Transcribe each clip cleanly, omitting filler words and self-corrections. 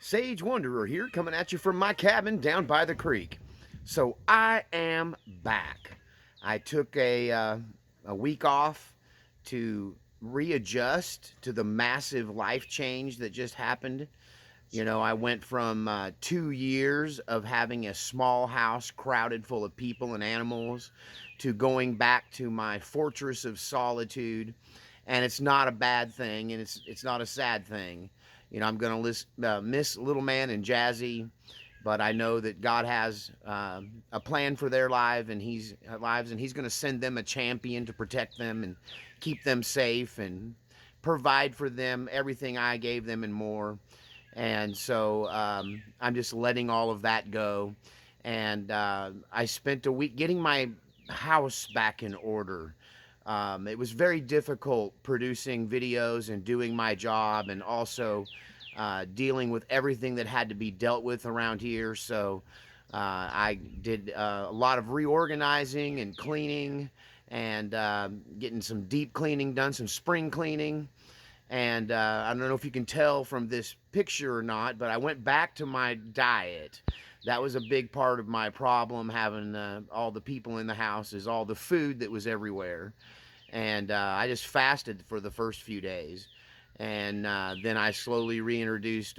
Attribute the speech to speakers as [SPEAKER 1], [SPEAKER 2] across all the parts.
[SPEAKER 1] Sage Wanderer here, coming at you from my cabin down by the creek. So I am back. I took a week off to readjust to the massive life change that just happened. You know, I went from 2 years of having a small house crowded full of people and animals to going back to my fortress of solitude. And it's not a bad thing, and it's not a sad thing. You know, I'm going to miss Little Man and Jazzy, but I know that God has a plan for their lives, and He's going to send them a champion to protect them and keep them safe and provide for them everything I gave them and more. And so I'm just letting all of that go. And I spent a week getting my house back in order. It was very difficult producing videos and doing my job, and also dealing with everything that had to be dealt with around here. So I did a lot of reorganizing and cleaning, and getting some deep cleaning done, some spring cleaning. And I don't know if you can tell from this picture or not, but I went back to my diet. That was a big part of my problem, having all the people in the house, is all the food that was everywhere. And I just fasted for the first few days. And then I slowly reintroduced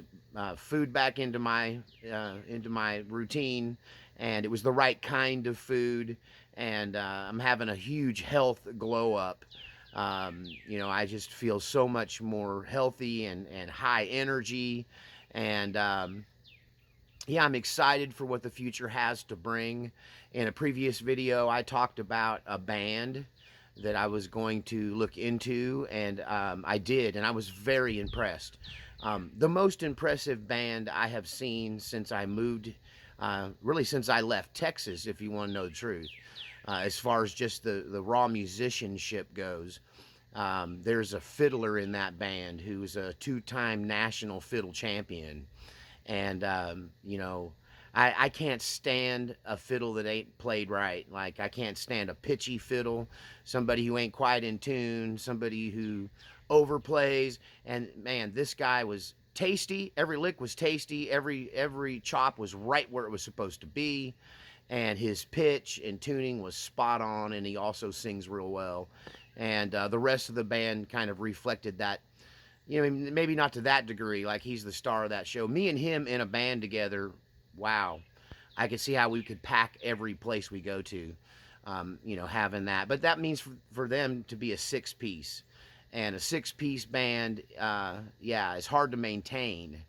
[SPEAKER 1] food back into my routine, and it was the right kind of food. And I'm having a huge health glow up. You know, I just feel so much more healthy and high energy. And yeah, I'm excited for what the future has to bring. In a previous video, I talked about a band that I was going to look into, and I did, and I was very impressed. The most impressive band I have seen since I moved, really since I left Texas, if you want to know the truth, as far as just the raw musicianship goes. There's a fiddler in that band who's a two-time national fiddle champion. And you know, I can't stand a fiddle that ain't played right. Like, I can't stand a pitchy fiddle, somebody who ain't quite in tune, somebody who overplays. And man, this guy was tasty. Every lick was tasty. Every chop was right where it was supposed to be, and his pitch and tuning was spot on. And he also sings real well. And the rest of the band kind of reflected that. You know, maybe not to that degree, like he's the star of that show. Me and him in a band together, wow. I could see how we could pack every place we go to, you know, having that. But that means for them to be a six piece. And a six-piece band, yeah, it's hard to maintain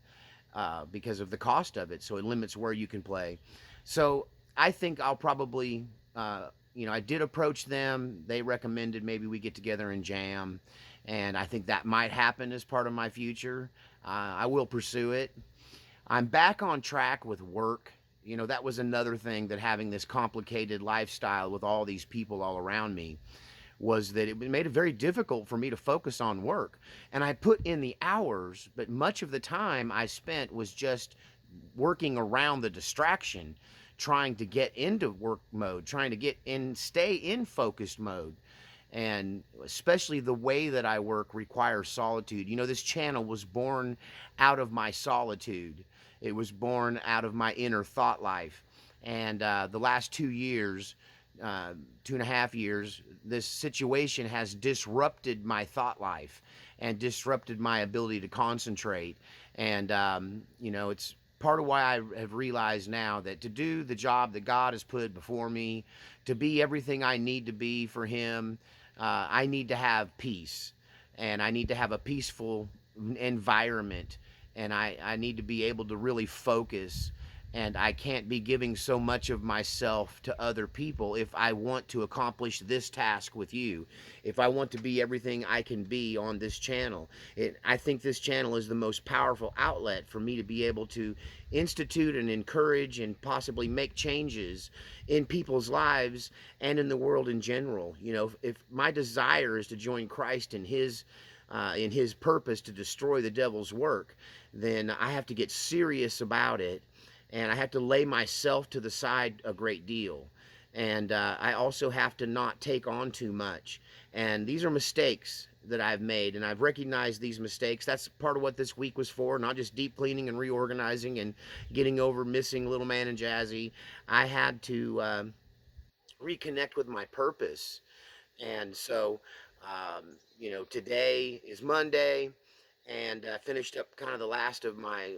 [SPEAKER 1] because of the cost of it. So it limits where you can play. So I think I'll probably, you know, I did approach them. They recommended maybe we get together and jam. And I think that might happen as part of my future. I will pursue it. I'm back on track with work. You know, that was another thing, that having this complicated lifestyle with all these people all around me, was that it made it very difficult for me to focus on work. And I put in the hours, but much of the time I spent was just working around the distraction, trying to get into work mode, trying to get in, stay in focused mode. And especially the way that I work requires solitude. You know, this channel was born out of my solitude. It was born out of my inner thought life. And the last 2 years, 2.5 years, this situation has disrupted my thought life and disrupted my ability to concentrate. And, you know, it's part of why I have realized now that to do the job that God has put before me, to be everything I need to be for Him, I need to have peace, and I need to have a peaceful environment, and I need to be able to really focus. And I can't be giving so much of myself to other people if I want to accomplish this task with you. If I want to be everything I can be on this channel, I think this channel is the most powerful outlet for me to be able to institute and encourage and possibly make changes in people's lives and in the world in general. You know, if my desire is to join Christ in his purpose to destroy the devil's work, then I have to get serious about it, and I have to lay myself to the side a great deal. And I also have to not take on too much. And these are mistakes. that I've made, and I've recognized these mistakes. That's part of what this week was for, not just deep cleaning and reorganizing and getting over missing Little Man and Jazzy. I had to reconnect with my purpose. And so, today is Monday, and finished up kind of the last of my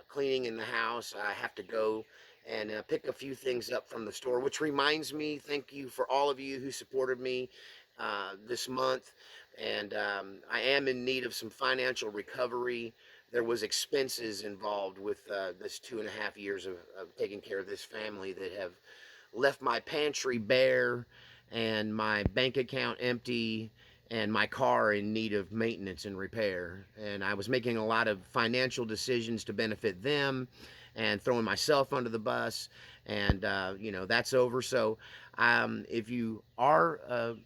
[SPEAKER 1] cleaning in the house. I have to go and pick a few things up from the store, which reminds me, thank you for all of you who supported me this month. And I am in need of some financial recovery. There was expenses involved with this 2.5 years of taking care of this family that have left my pantry bare and my bank account empty and my car in need of maintenance and repair. And I was making a lot of financial decisions to benefit them and throwing myself under the bus. And, that's over. So if you are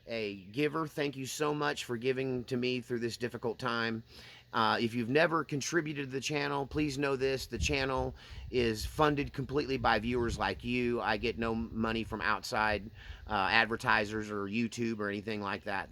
[SPEAKER 1] a giver, thank you so much for giving to me through this difficult time. If you've never contributed to the channel, please know this: the channel is funded completely by viewers like you. I get no money from outside advertisers or YouTube or anything like that.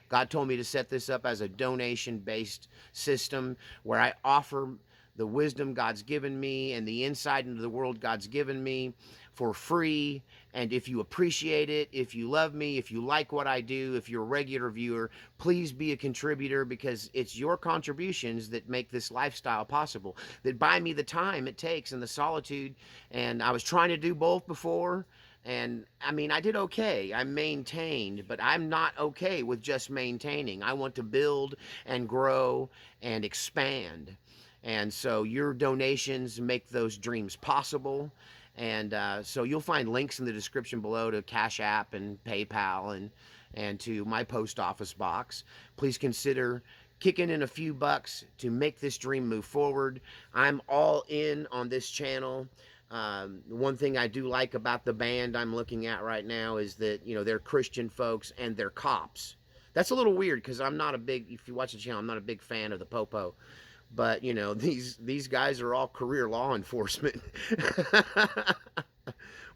[SPEAKER 1] God told me to set this up as a donation-based system where I offer the wisdom God's given me and the insight into the world God's given me for free. And if you appreciate it, if you love me, if you like what I do, if you're a regular viewer, please be a contributor, because it's your contributions that make this lifestyle possible, that buy me the time it takes and the solitude. And I was trying to do both before, and I mean, I did okay. I maintained, but I'm not okay with just maintaining. I want to build and grow and expand. And so your donations make those dreams possible. And so you'll find links in the description below to Cash App and PayPal and to my post office box. Please consider kicking in a few bucks to make this dream move forward. I'm all in on this channel. One thing I do like about the band I'm looking at right now is that, they're Christian folks and they're cops. That's a little weird because if you watch the channel, I'm not a big fan of the Popo. But, these guys are all career law enforcement.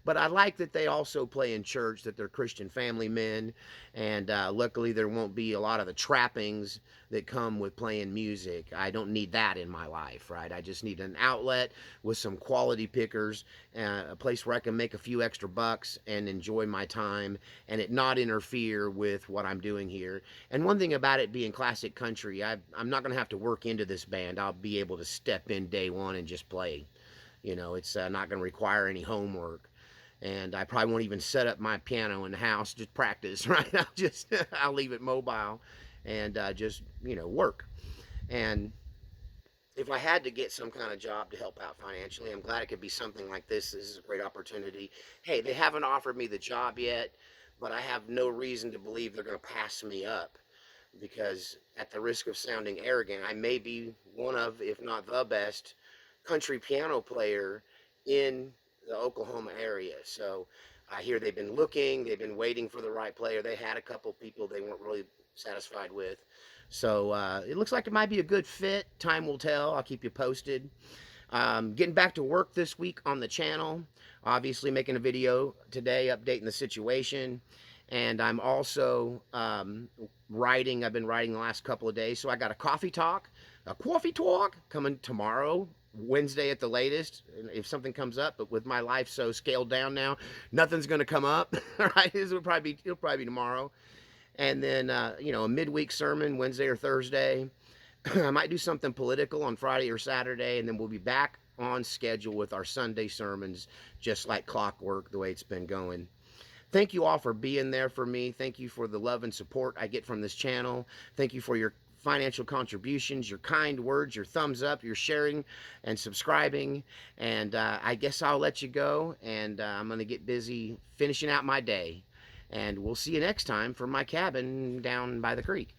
[SPEAKER 1] But I like that they also play in church, that they're Christian family men. And luckily there won't be a lot of the trappings that come with playing music. I don't need that in my life, right? I just need an outlet with some quality pickers, a place where I can make a few extra bucks and enjoy my time and it not interfere with what I'm doing here. And one thing about it being classic country, I'm not going to have to work into this band. I'll be able to step in day one and just play. It's not going to require any homework. And I probably won't even set up my piano in the house, just practice, right? I'll leave it mobile and just, work. And if I had to get some kind of job to help out financially, I'm glad it could be something like this. This is a great opportunity. Hey, they haven't offered me the job yet, but I have no reason to believe they're going to pass me up, because at the risk of sounding arrogant, I may be one of, if not the best, country piano player in the Oklahoma area. So I hear they've been waiting for the right player. They had a couple people they weren't really satisfied with. So it looks like it might be a good fit. Time will tell. I'll keep you posted. Getting back to work this week on the channel. Obviously making a video today updating the situation. And I'm also writing. I've been writing the last couple of days. So I got a coffee talk coming tomorrow, Wednesday at the latest, if something comes up. But with my life so scaled down now, nothing's going to come up. Right? It'll probably be tomorrow. And then a midweek sermon Wednesday or Thursday. I might do something political on Friday or Saturday, and then we'll be back on schedule with our Sunday sermons, just like clockwork, the way it's been going. Thank you all for being there for me. Thank you for the love and support I get from this channel. Thank you for your financial contributions, your kind words, your thumbs up, your sharing and subscribing. And I guess I'll let you go, and I'm going to get busy finishing out my day. And we'll see you next time from my cabin down by the creek.